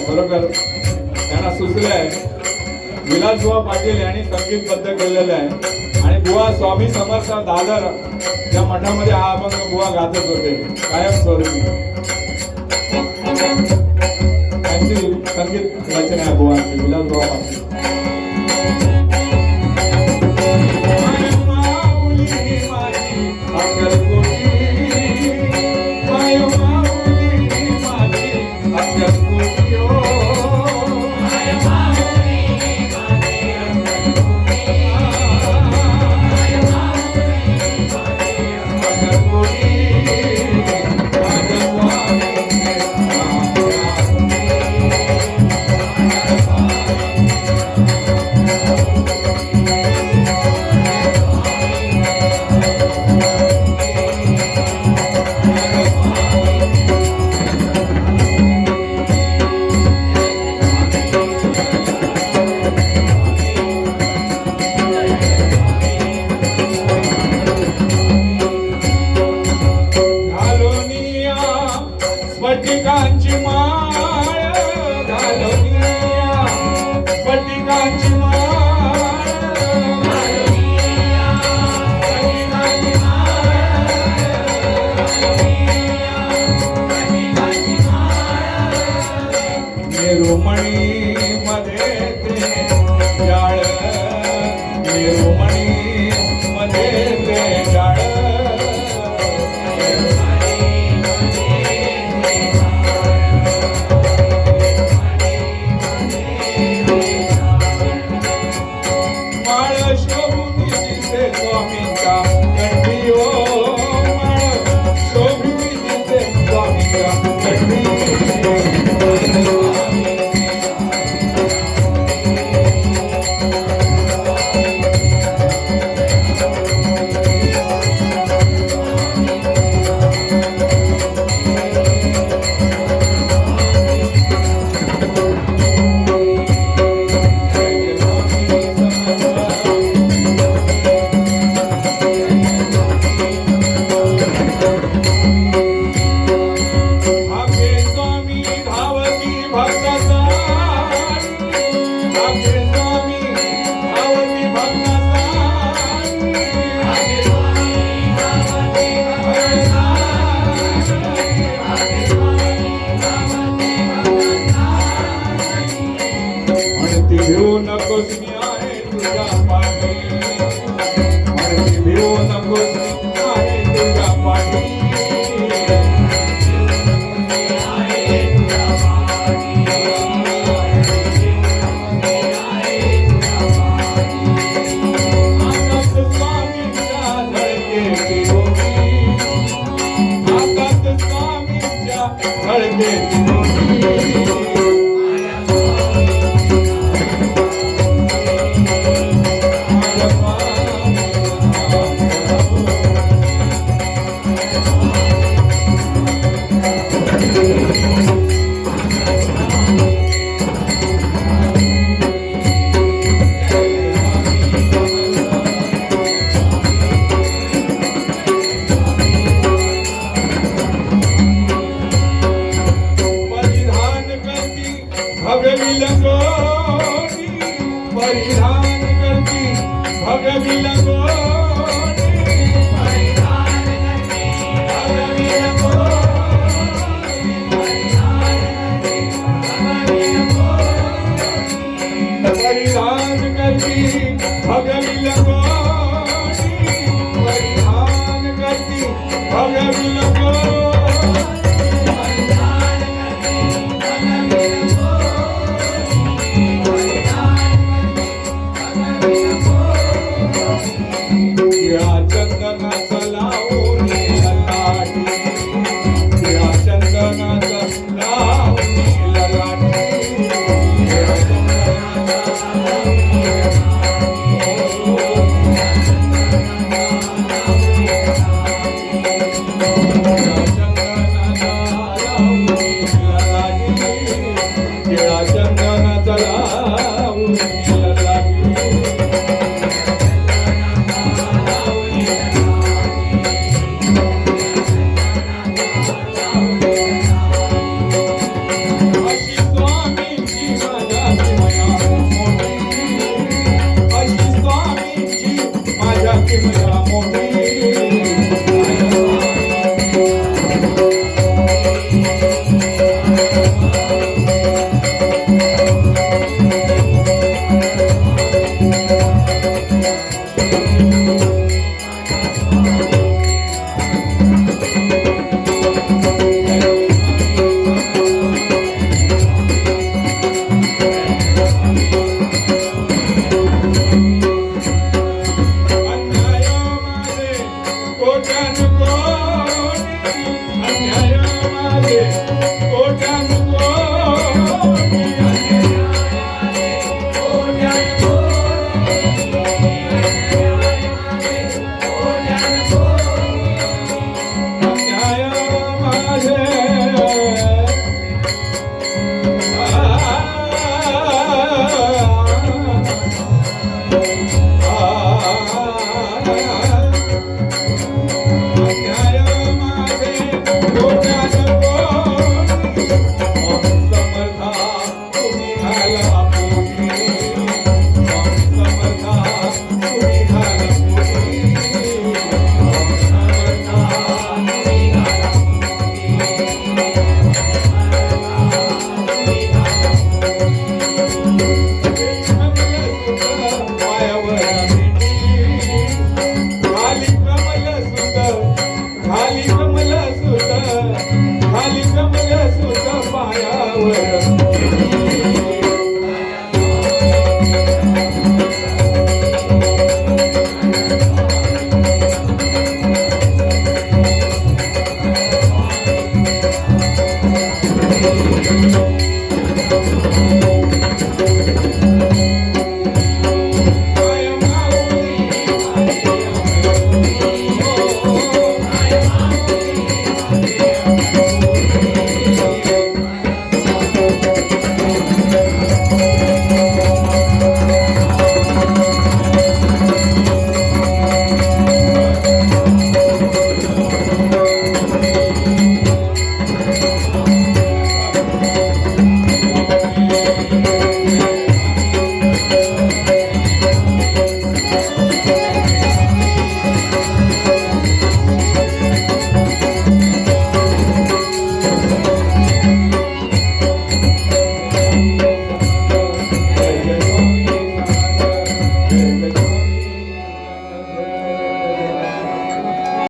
खरोखर त्यांना सुचलंय विलासबुवा पाटील यांनी संगीतबद्ध केलेलं आहे आणि बुवा स्वामी समर्थ दादर या मठामध्ये हा अभंग बुवा गातच होते कायमस्वरूपी. त्यांची संगीत रचना आहे बुवांची विलासबुवा पाटील. स्फटिकांची माळ घालूनिया स्फटिकांची माळ निरुमणी मध्ये ते जाळ निरुमणी मध्ये ते जाळ भिवू नकोस मी आहे तुझ्या पाठी भिवू नकोस मी आहे तुझ्या पाठी आकाश स्वामींच्या धडकेची भूमी आकाश स्वामींच्या धडकेची भूमी भगवी लगोनी परिधान करती भगवी लगोनी परिधान करती भगवी लगोनी परिधान करती भगवी लगोनी परिधान करती भगवी लंगोटी, परिधान करती भगवी लंगोटी, या चंदनाचा लावून ललाटी, या चंदनाचा लावून ललाटी, या चंदनाचा लावून ललाटी, या चंदनाचा लावून ललाटी.